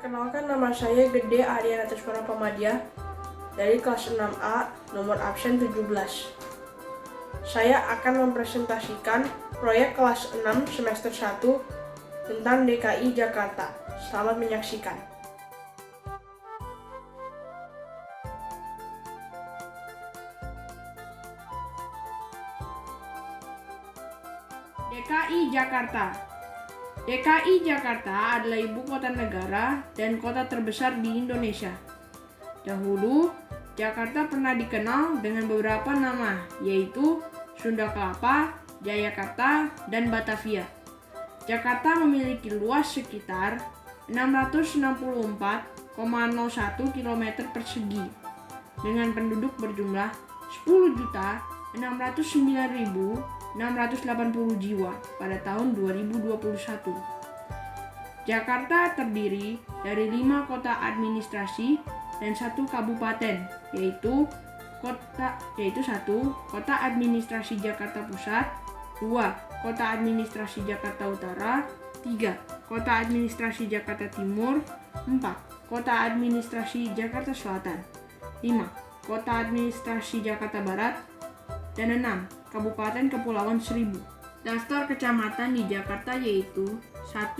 Perkenalkan, nama saya Gede Arya Nataswara Pamadia dari kelas 6A nomor absen 17. Saya akan mempresentasikan proyek kelas 6 semester 1 tentang DKI Jakarta. Selamat menyaksikan. DKI Jakarta. DKI Jakarta adalah ibu kota negara dan kota terbesar di Indonesia. Dahulu, Jakarta pernah dikenal dengan beberapa nama, yaitu Sunda Kelapa, Jayakarta, dan Batavia. Jakarta memiliki luas sekitar 664,01 km persegi, dengan penduduk berjumlah 10.609.680 jiwa pada tahun 2021. Jakarta terdiri dari 5 kota administrasi dan 1 kabupaten, yaitu 1. Kota administrasi Jakarta Pusat, 2. Kota administrasi Jakarta Utara, 3. Kota administrasi Jakarta Timur, 4. Kota administrasi Jakarta Selatan, 5. Kota administrasi Jakarta Barat, dan 6. Kabupaten Kepulauan Seribu. Daftar kecamatan di Jakarta yaitu 1.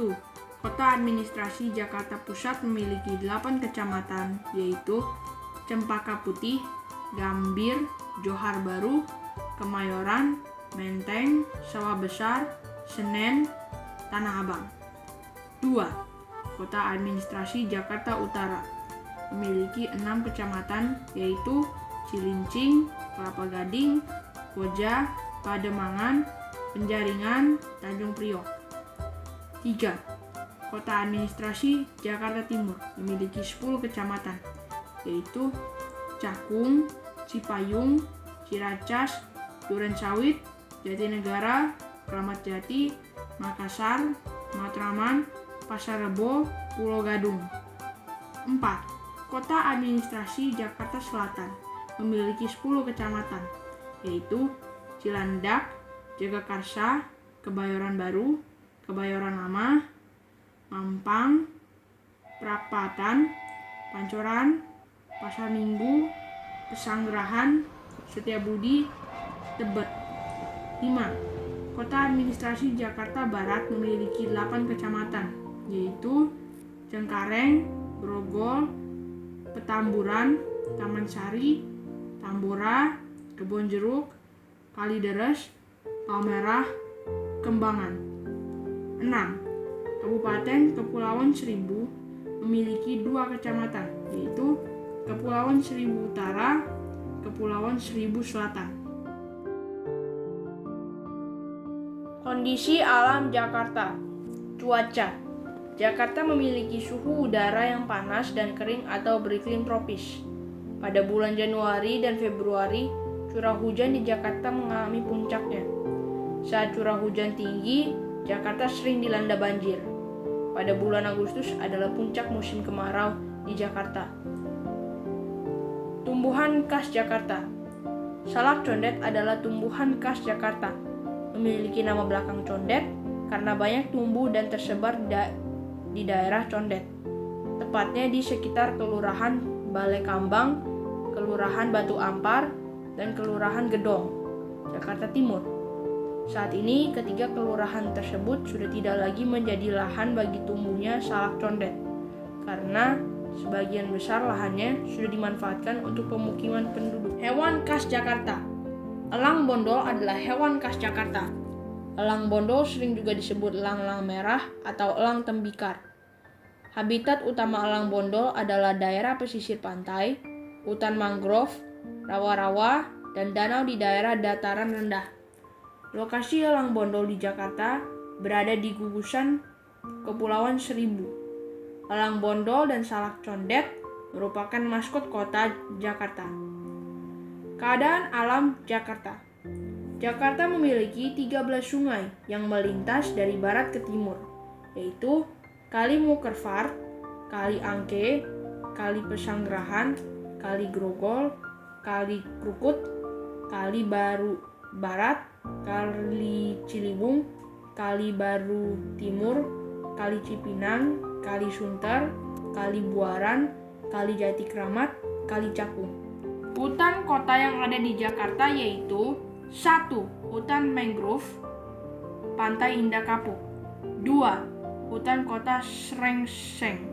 Kota administrasi Jakarta Pusat memiliki 8 kecamatan, yaitu Cempaka Putih, Gambir, Johar Baru, Kemayoran, Menteng, Sawah Besar, Senen, Tanah Abang. 2. Kota administrasi Jakarta Utara memiliki 6 kecamatan, yaitu Cilincing, Kelapa Gading, Koja, Pademangan, Penjaringan, Tanjung Priok. 3. Kota administrasi Jakarta Timur memiliki 10 kecamatan, yaitu Cakung, Cipayung, Ciracas, Durensawit, Jatinegara, Kramat Jati, Makassar, Matraman, Pasar Rebo, Pulau Gadung. 4. Kota administrasi Jakarta Selatan memiliki 10 kecamatan, yaitu Cilandak, Jagakarsa, Kebayoran Baru, Kebayoran Lama, Mampang, Prapatan, Pancoran, Pasar Minggu, Pesanggerahan, Setiabudi, Tebet. 5. Kota administrasi Jakarta Barat memiliki 8 kecamatan, yaitu Cengkareng, Grogol, Petamburan, Taman Sari, Tambora, Kebon Jeruk, Kalideres, Palmerah, Kembangan. 6. Kabupaten Kepulauan Seribu memiliki 2 kecamatan, yaitu Kepulauan Seribu Utara, Kepulauan Seribu Selatan. Kondisi alam Jakarta. Cuaca. Jakarta memiliki suhu udara yang panas dan kering atau beriklim tropis. Pada bulan Januari dan Februari, curah hujan di Jakarta mengalami puncaknya. Saat curah hujan tinggi, Jakarta sering dilanda banjir. Pada bulan Agustus adalah puncak musim kemarau di Jakarta. Tumbuhan khas Jakarta. Salak condet adalah tumbuhan khas Jakarta. Memiliki nama belakang condet karena banyak tumbuh dan tersebar di daerah condet. Tepatnya di sekitar Kelurahan Balai Kambang, Kelurahan Batu Ampar, dan Kelurahan Gedong, Jakarta Timur. Saat ini, ketiga kelurahan tersebut sudah tidak lagi menjadi lahan bagi tumbuhnya salak condet, karena sebagian besar lahannya sudah dimanfaatkan untuk pemukiman penduduk. Hewan khas Jakarta. Elang bondol adalah hewan khas Jakarta. Elang bondol sering juga disebut elang-elang merah atau elang tembikar. Habitat utama elang bondol adalah daerah pesisir pantai, hutan mangrove, rawa-rawa, dan danau di daerah dataran rendah. Lokasi elang bondol di Jakarta berada di gugusan Kepulauan Seribu. Elang bondol dan salak condet merupakan maskot kota Jakarta. Keadaan alam Jakarta. Jakarta memiliki 13 sungai yang melintas dari barat ke timur, yaitu Kali Mukerfart, Kali Angke, Kali Pesanggerahan, Kali Grogol, Kali Krukut, Kali Baru Barat, Kali Ciliwung, Kali Baru Timur, Kali Cipinang, Kali Sunter, Kali Buaran, Kali Jati Kramat, Kali Cakung. Hutan kota yang ada di Jakarta yaitu 1. Hutan mangrove, Pantai Indah Kapuk. 2. Hutan kota Srengseng.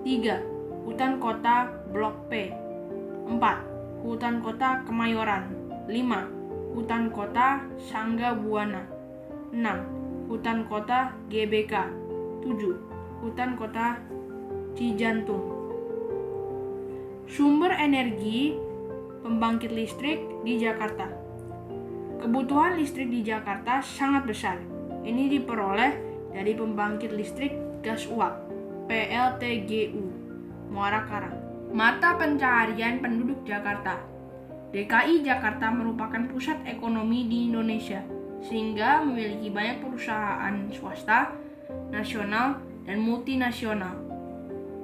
3. Hutan kota Blok P. 4. Hutan kota Kemayoran. 5. Hutan kota Sangga Buana. 6. Hutan kota GBK. 7. Hutan kota Cijantung. Sumber energi pembangkit listrik di Jakarta. Kebutuhan listrik di Jakarta sangat besar. Ini diperoleh dari pembangkit listrik gas uap (PLTGU) Muara Karang. Mata pencaharian penduduk Jakarta. DKI Jakarta merupakan pusat ekonomi di Indonesia, sehingga memiliki banyak perusahaan swasta, nasional, dan multinasional.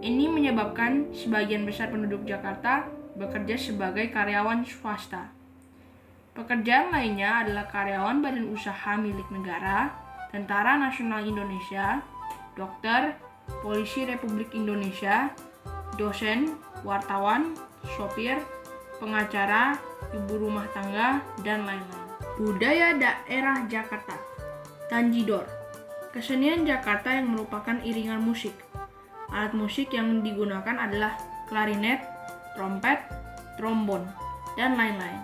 Ini menyebabkan sebagian besar penduduk Jakarta bekerja sebagai karyawan swasta. Pekerjaan lainnya adalah karyawan badan usaha milik negara, Tentara Nasional Indonesia, dokter, polisi Republik Indonesia, dosen, wartawan, sopir, pengacara, ibu rumah tangga, dan lain-lain. Budaya daerah Jakarta. Tanjidor, kesenian Jakarta yang merupakan iringan musik. Alat musik yang digunakan adalah klarinet, trompet, trombon, dan lain-lain.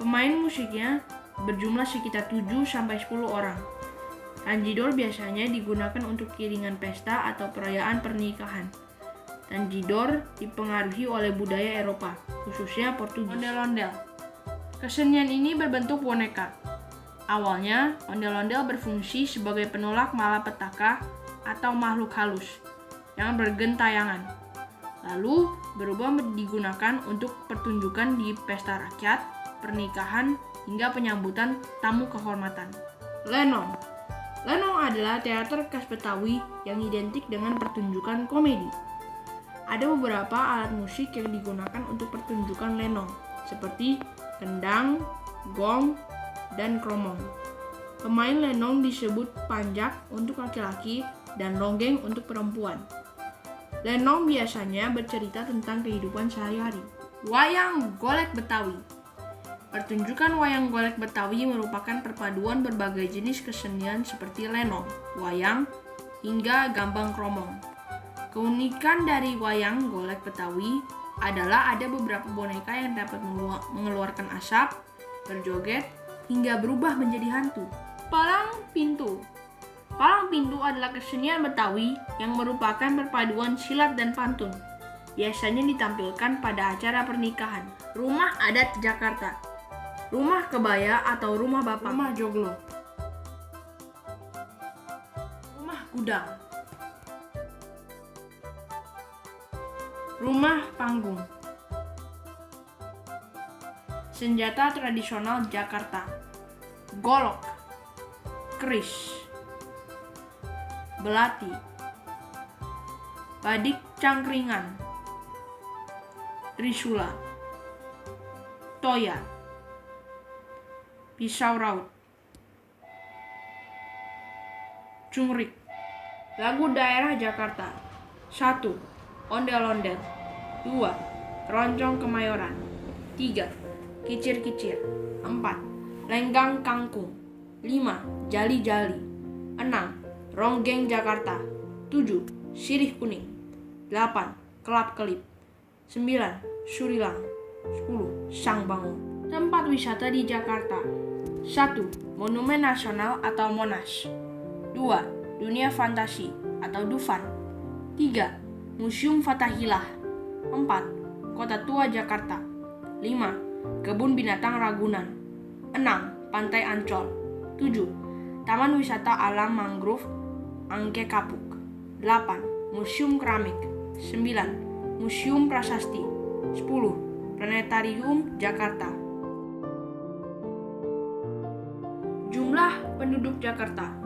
Pemain musiknya berjumlah sekitar 7-10 orang. Tanjidor biasanya digunakan untuk iringan pesta atau perayaan pernikahan. Tanjidor dipengaruhi oleh budaya Eropa, khususnya Portugis. Ondel-ondel. Kesenian ini berbentuk boneka. Awalnya, ondel-ondel berfungsi sebagai penolak malapetaka atau makhluk halus yang bergentayangan. Lalu, berubah digunakan untuk pertunjukan di pesta rakyat, pernikahan, hingga penyambutan tamu kehormatan. Lenong. Lenong adalah teater khas Betawi yang identik dengan pertunjukan komedi. Ada beberapa alat musik yang digunakan untuk pertunjukan lenong, seperti kendang, gong, dan kromong. Pemain lenong disebut panjak untuk laki-laki dan longgeng untuk perempuan. Lenong biasanya bercerita tentang kehidupan sehari-hari. Wayang golek Betawi. Pertunjukan wayang golek Betawi merupakan perpaduan berbagai jenis kesenian seperti lenong, wayang, hingga gambang kromong. Keunikan dari wayang golek Betawi adalah ada beberapa boneka yang dapat mengeluarkan asap, berjoget, hingga berubah menjadi hantu. Palang pintu. Palang pintu adalah kesenian Betawi yang merupakan perpaduan silat dan pantun. Biasanya ditampilkan pada acara pernikahan. Rumah adat Jakarta. Rumah kebaya atau rumah bapak. Rumah joglo. Rumah gudang. Rumah panggung. Senjata tradisional Jakarta. Golok, keris, belati, badik cangkringan, trisula, toya, pisau raut, cungrik. Lagu daerah Jakarta. 1. Ondel-ondel. 2. Keroncong Kemayoran. 3. Kicir-kicir. 4. Lenggang Kangkung. 5. Jali-jali. 6. Ronggeng Jakarta. 7. Sirih kuning. 8. Kelap-kelip. 9. Surilang. 10. Sang Bangun. Tempat wisata di Jakarta. 1. Monumen Nasional atau Monas. 2. Dunia Fantasi atau Dufan. 3. Museum Fathahillah. 4. Kota Tua Jakarta. 5. Kebun Binatang Ragunan. 6. Pantai Ancol. 7. Taman Wisata Alam Mangrove Angke Kapuk. 8. Museum Keramik. 9. Museum Prasasti. 10. Planetarium Jakarta. Jumlah penduduk Jakarta.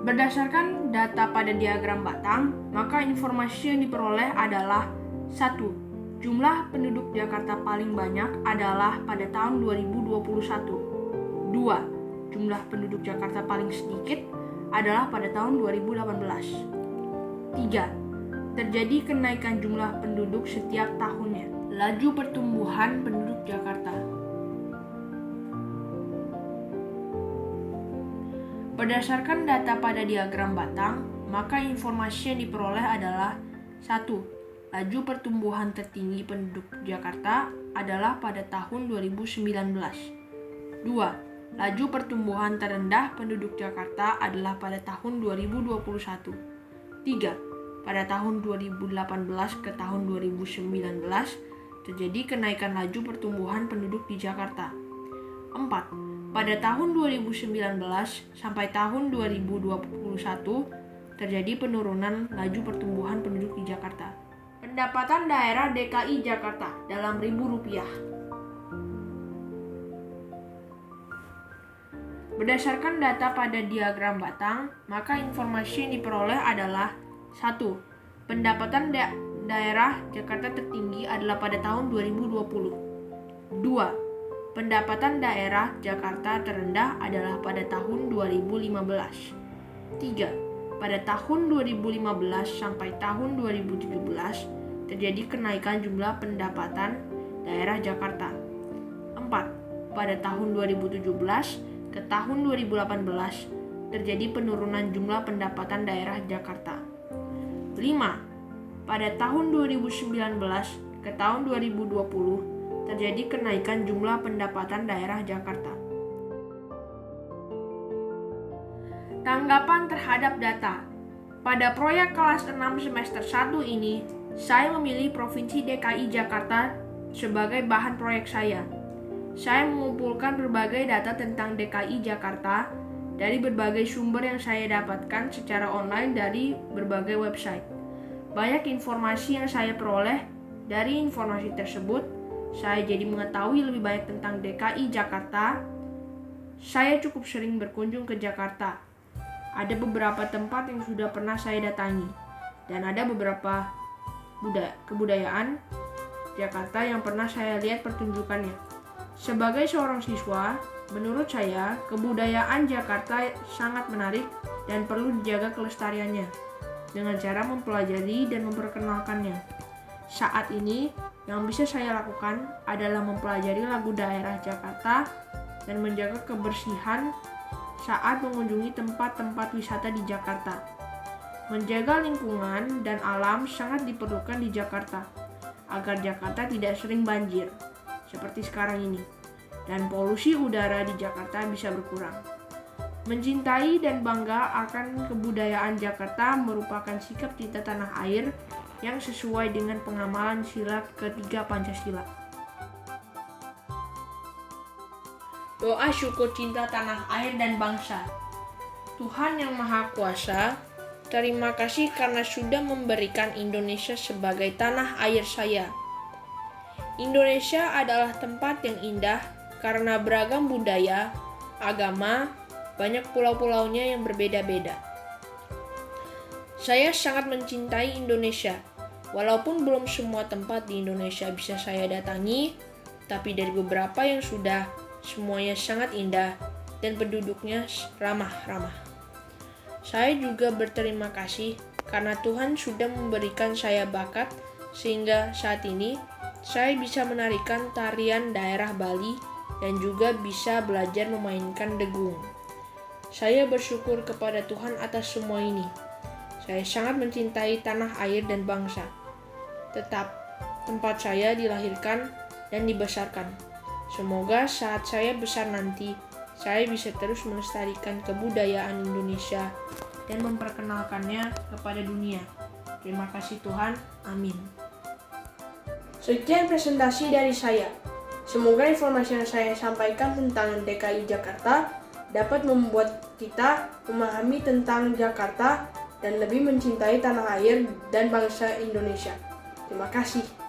Berdasarkan data pada diagram batang, maka informasi yang diperoleh adalah 1. Jumlah penduduk Jakarta paling banyak adalah pada tahun 2021. 2. jumlah penduduk Jakarta paling sedikit adalah pada tahun 2018. 3. Terjadi kenaikan jumlah penduduk setiap tahunnya. Laju pertumbuhan penduduk Jakarta. Berdasarkan data pada diagram batang, maka informasi yang diperoleh adalah 1. Laju pertumbuhan tertinggi penduduk Jakarta adalah pada tahun 2019. 2. Laju pertumbuhan terendah penduduk Jakarta adalah pada tahun 2021. 3. Pada tahun 2018 ke tahun 2019 terjadi kenaikan laju pertumbuhan penduduk di Jakarta. 4. Pada tahun 2019 sampai tahun 2021 terjadi penurunan laju pertumbuhan penduduk di Jakarta. Pendapatan daerah DKI Jakarta dalam ribu rupiah. Berdasarkan data pada diagram batang, maka informasi yang diperoleh adalah 1. Pendapatan daerah Jakarta tertinggi adalah pada tahun 2020. 2. Pendapatan daerah Jakarta terendah adalah pada tahun 2015. 3. Pada tahun 2015 sampai tahun 2017 terjadi kenaikan jumlah pendapatan daerah Jakarta. 4. Pada tahun 2017 ke tahun 2018 terjadi penurunan jumlah pendapatan daerah Jakarta. 5. Pada tahun 2019 ke tahun 2020 terjadi kenaikan jumlah pendapatan daerah Jakarta. Tanggapan terhadap data. Pada proyek kelas 6 semester 1 ini, saya memilih Provinsi DKI Jakarta sebagai bahan proyek saya. Saya mengumpulkan berbagai data tentang DKI Jakarta dari berbagai sumber yang saya dapatkan secara online dari berbagai website. Banyak informasi yang saya peroleh dari informasi tersebut, saya jadi mengetahui lebih banyak tentang DKI Jakarta. Saya cukup sering berkunjung ke Jakarta. Ada beberapa tempat yang sudah pernah saya datangi, dan ada beberapa kebudayaan Jakarta yang pernah saya lihat pertunjukannya. Sebagai seorang siswa, menurut saya kebudayaan Jakarta sangat menarik dan perlu dijaga kelestariannya dengan cara mempelajari dan memperkenalkannya. Saat ini, yang bisa saya lakukan adalah mempelajari lagu daerah Jakarta dan menjaga kebersihan saat mengunjungi tempat-tempat wisata di Jakarta. Menjaga lingkungan dan alam sangat diperlukan di Jakarta agar Jakarta tidak sering banjir seperti sekarang ini, dan polusi udara di Jakarta bisa berkurang. Mencintai dan bangga akan kebudayaan Jakarta merupakan sikap cinta tanah air yang sesuai dengan pengamalan sila ketiga Pancasila. Doa syukur cinta tanah air dan bangsa. Tuhan yang Maha Kuasa, terima kasih karena sudah memberikan Indonesia sebagai tanah air saya. Indonesia adalah tempat yang indah karena beragam budaya, agama, banyak pulau-pulaunya yang berbeda-beda. Saya sangat mencintai Indonesia. Walaupun belum semua tempat di Indonesia bisa saya datangi, tapi dari beberapa yang sudah, semuanya sangat indah dan penduduknya ramah-ramah. Saya juga berterima kasih karena Tuhan sudah memberikan saya bakat sehingga saat ini saya bisa menarikan tarian daerah Bali dan juga bisa belajar memainkan degung. Saya bersyukur kepada Tuhan atas semua ini. Saya sangat mencintai tanah air dan bangsa. Tetap tempat saya dilahirkan dan dibesarkan. Semoga saat saya besar nanti, saya bisa terus melestarikan kebudayaan Indonesia dan memperkenalkannya kepada dunia. Terima kasih Tuhan. Amin. Sekian presentasi dari saya. Semoga informasi yang saya sampaikan tentang DKI Jakarta dapat membuat kita memahami tentang Jakarta dan lebih mencintai tanah air dan bangsa Indonesia. Terima kasih.